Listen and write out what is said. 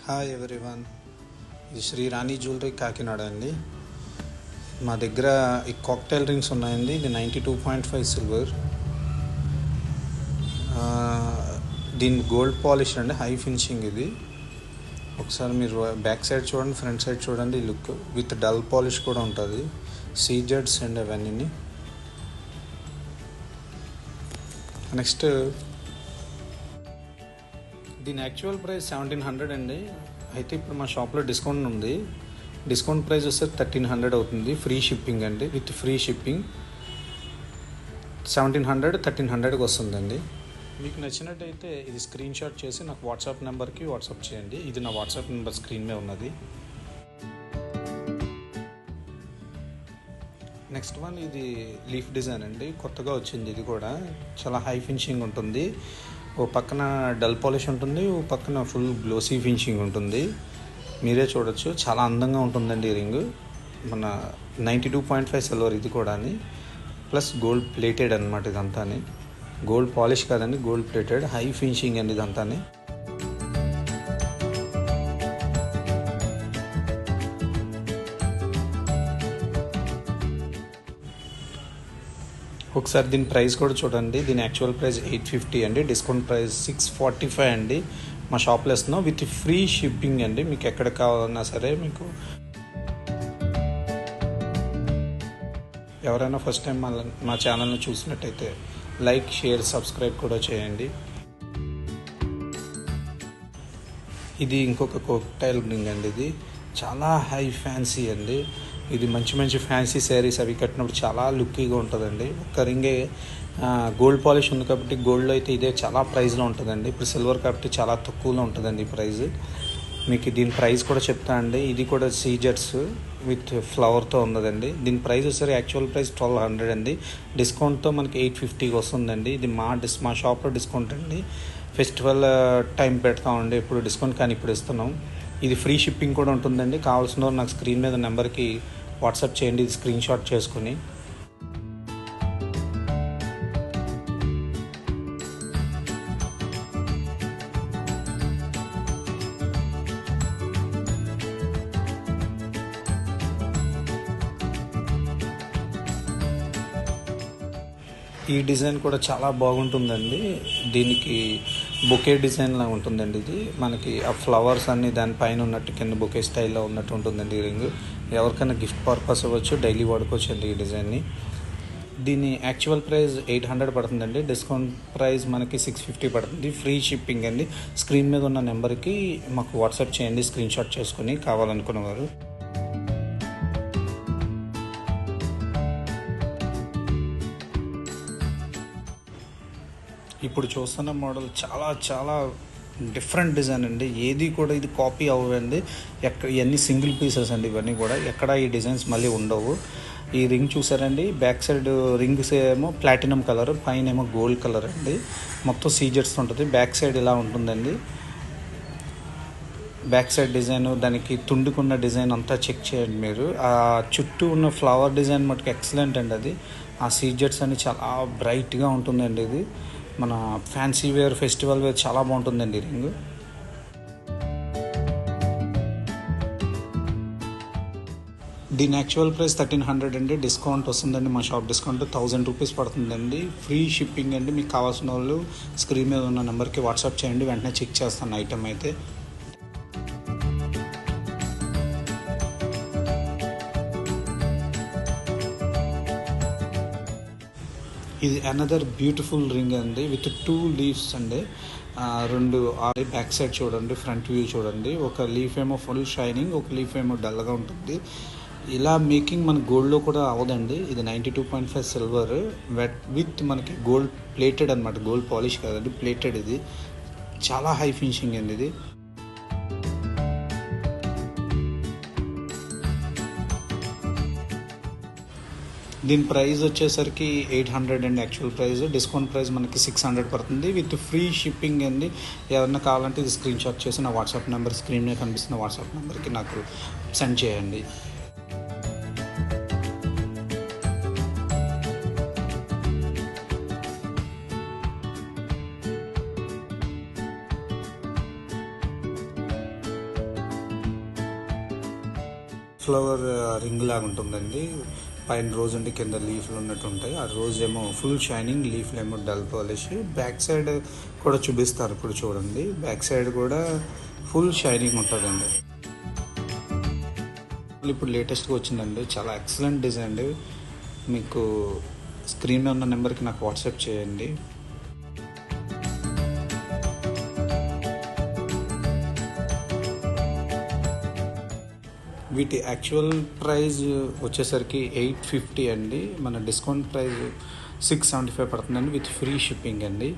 Hi everyone, ఇది శ్రీ రాణి jewellery Kakinada అండి. మా దగ్గర ఈ కాక్టైల్ రింగ్స్ ఉన్నాయండి. ఇది 92.5 సిల్వర్. దీని గోల్డ్ పాలిష్ అండి, హై ఫినిషింగ్. ఇది ఒకసారి మీరు బ్యాక్ సైడ్ చూడండి, ఫ్రంట్ సైడ్ చూడండి. లుక్ విత్ డల్ పాలిష్ కూడా ఉంటుంది. సీజెడ్స్ అండ్ అవన్నీ. నెక్స్ట్ దీని యాక్చువల్ ప్రైస్ 1700 అండి. అయితే ఇప్పుడు మా షాప్లో డిస్కౌంట్ ఉంది. డిస్కౌంట్ ప్రైస్ వస్తే 1300 అవుతుంది. ఫ్రీ షిప్పింగ్ అండి, విత్ ఫ్రీ షిప్పింగ్ 1700 1300కి వస్తుందండి. మీకు నచ్చినట్టయితే ఇది స్క్రీన్ షాట్ చేసి నాకు వాట్సాప్ నెంబర్కి వాట్సాప్ చేయండి. ఇది నా వాట్సాప్ నెంబర్ స్క్రీన్ మీద ఉన్నది. నెక్స్ట్ వన్ ఇది లీఫ్ డిజైన్ అండి, కొత్తగా వచ్చింది. ఇది కూడా చాలా హై ఫినిషింగ్ ఉంటుంది. ఓ పక్కన డల్ పాలిష్ ఉంటుంది, ఓ పక్కన ఫుల్ గ్లోసీ ఫినిషింగ్ ఉంటుంది. మీరే చూడొచ్చు, చాలా అందంగా ఉంటుందండి ఈ రింగ్. మన 92.5 సిల్వర్ ఇది కూడా, ప్లస్ గోల్డ్ ప్లేటెడ్ అనమాట. ఇదంతా గోల్డ్ పాలిష్ కాదండి, గోల్డ్ ప్లేటెడ్ హై ఫినిషింగ్ అండి ఇదంతా. ఒకసారి దీని ప్రైస్ కూడా చూడండి. దీని యాక్చువల్ ప్రైస్ 850 అండి, డిస్కౌంట్ ప్రైస్ 645 అండి. మా షాప్లో ఇస్తున్నాం విత్ ఫ్రీ షిప్పింగ్ అండి. మీకు ఎక్కడ కావాలన్నా సరే. మీకు ఎవరైనా ఫస్ట్ టైం మా ఛానల్ని చూసినట్టయితే లైక్, షేర్, సబ్స్క్రైబ్ కూడా చేయండి. ఇది ఇంకొక కాక్టైల్ రింగ్ అండి. ఇది చాలా హై ఫ్యాన్సీ అండి. ఇది మంచి ఫ్యాన్సీ శారీస్ అవి కట్టినప్పుడు చాలా లుక్కీగా ఉంటుందండి. ఒక్క రింగే గోల్డ్ పాలిష్ ఉంది కాబట్టి గోల్డ్లో అయితే ఇదే చాలా ప్రైస్లో ఉంటుందండి. ఇప్పుడు సిల్వర్ కాబట్టి చాలా తక్కువలో ఉంటుందండి ఈ ప్రైస్. మీకు దీని ప్రైస్ కూడా చెప్తా అండి. ఇది కూడా సీజర్స్ విత్ ఫ్లవర్తో ఉన్నదండి. దీని ప్రైస్ వచ్చేసరికి యాక్చువల్ ప్రైస్ 1200 అండి. డిస్కౌంట్తో మనకి 850కి వస్తుందండి. ఇది మా షాప్లో డిస్కౌంట్ అండి. ఫెస్టివల్ టైం పెడతామండి ఇప్పుడు డిస్కౌంట్, కానీ ఇప్పుడు ఇస్తున్నాం. ఇది ఫ్రీ షిప్పింగ్ కూడా ఉంటుందండి. కావాల్సిన వారు నాకు స్క్రీన్ మీద నెంబర్కి వాట్సాప్ చేయండి, ఇది స్క్రీన్ షాట్ చేసుకుని. ఈ డిజైన్ కూడా చాలా బాగుంటుందండి. దీనికి బొకే డిజైన్ లా ఉంటుందండి. ఇది మనకి ఆ ఫ్లవర్స్ అన్ని దానిపైన ఉన్నట్టు కింద బొకే స్టైల్లో ఉన్నట్టు ఉంటుందండి ఈ రింగ్. ఎవరికైనా గిఫ్ట్ పర్పస్ అవ్వచ్చు, డైలీ వాడుకోవచ్చు అండి ఈ డిజైన్ని. దీని యాక్చువల్ ప్రైస్ 800 పడుతుందండి. డిస్కౌంట్ ప్రైస్ మనకి 650 పడుతుంది. ఫ్రీ షిప్పింగ్ అండి. స్క్రీన్ మీద ఉన్న నెంబర్కి మాకు వాట్సాప్ చేయండి, స్క్రీన్ షాట్ చేసుకుని కావాలనుకున్నవారు. ఇప్పుడు చూస్తున్న మోడల్ చాలా డిఫరెంట్ డిజైన్ అండి. ఏది కూడా ఇది కాపీ అవ్వండి. ఇవన్నీ సింగిల్ పీసెస్ అండి. ఇవన్నీ కూడా ఎక్కడ ఈ డిజైన్స్ మళ్ళీ ఉండవు. ఈ రింగ్ చూసారండి, బ్యాక్ సైడ్ రింగ్స్ ఏమో ప్లాటినం కలర్, పైన ఏమో గోల్డ్ కలర్ అండి. మొత్తం సీజర్స్ ఉంటుంది. బ్యాక్ సైడ్ ఇలా ఉంటుందండి. బ్యాక్ సైడ్ డిజైన్, దానికి తుండుకున్న డిజైన్ అంతా చెక్ చేయండి మీరు. ఆ చుట్టూ ఉన్న ఫ్లవర్ డిజైన్ మటుకు ఎక్సలెంట్ అండి. అది ఆ సీజర్స్ అని చాలా బ్రైట్గా ఉంటుందండి. ఇది మన ఫ్యాన్సీ వేర్, ఫెస్టివల్ వేర్ చాలా బాగుంటుందండి రింగ్. దీని యాక్చువల్ ప్రైస్ 1300 అండి. డిస్కౌంట్ వస్తుందండి, మా షాప్ డిస్కౌంట్ 1000 రూపీస్ పడుతుందండి. ఫ్రీ షిప్పింగ్ అండి. మీకు కావాల్సిన వాళ్ళు స్క్రీన్ మీద ఉన్న నెంబర్కి వాట్సాప్ చేయండి, వెంటనే చెక్ చేస్తాను ఐటమ్ అయితే. ఇది అనదర్ బ్యూటిఫుల్ రింగ్ అండి, విత్ 2 లీవ్స్ అండి. 2 బ్యాక్ సైడ్ చూడండి, ఫ్రంట్ వ్యూ చూడండి. ఒక లీఫ్ ఏమో ఫుల్ షైనింగ్, ఒక లీఫ్ ఏమో డల్గా ఉంటుంది. ఇలా మేకింగ్ మన గోల్డ్లో కూడా అవదండి. ఇది 92.5 సిల్వర్ విత్ మనకి గోల్డ్ ప్లేటెడ్ అనమాట. గోల్డ్ పాలిష్ కాదండి, ప్లేటెడ్. ఇది చాలా హై ఫినిషింగ్ అండి. ఇది దీని ప్రైస్ వచ్చేసరికి 800 అండి యాక్చువల్ ప్రైస్. డిస్కౌంట్ ప్రైస్ మనకి 600 పడుతుంది విత్ ఫ్రీ షిప్పింగ్ అండి. ఎవరన్నా కావాలంటే ఇది స్క్రీన్ షాట్ చేసి నా వాట్సాప్ నెంబర్, స్క్రీన్ మీద కనిపిస్తున్న వాట్సాప్ నెంబర్కి నాకు సెండ్ చేయండి. సన్ఫ్లవర్ రింగ్ లాగా ఉంటుందండి. పైన రోజ్ ఉండి కింద లీఫ్లు ఉన్నట్టు ఉంటాయి. ఆ రోజ్ ఏమో ఫుల్ షైనింగ్, లీఫ్లు ఏమో డల్ పాలిష్. బ్యాక్ సైడ్ కూడా చూపిస్తారు, ఇప్పుడు చూడండి. బ్యాక్ సైడ్ కూడా ఫుల్ షైనింగ్ ఉంటుందండి. ఇప్పుడు లేటెస్ట్గా వచ్చిందండి, చాలా ఎక్సలెంట్ డిజైన్ అండి. మీకు స్క్రీన్లో ఉన్న నెంబర్కి నాకు వాట్సాప్ చేయండి. వీటి యాక్చువల్ ప్రైస్ వచ్చేసరికి 850 అండి. మన డిస్కౌంట్ ప్రైస్ 675 పడుతుందండి, విత్ ఫ్రీ షిప్పింగ్ అండి.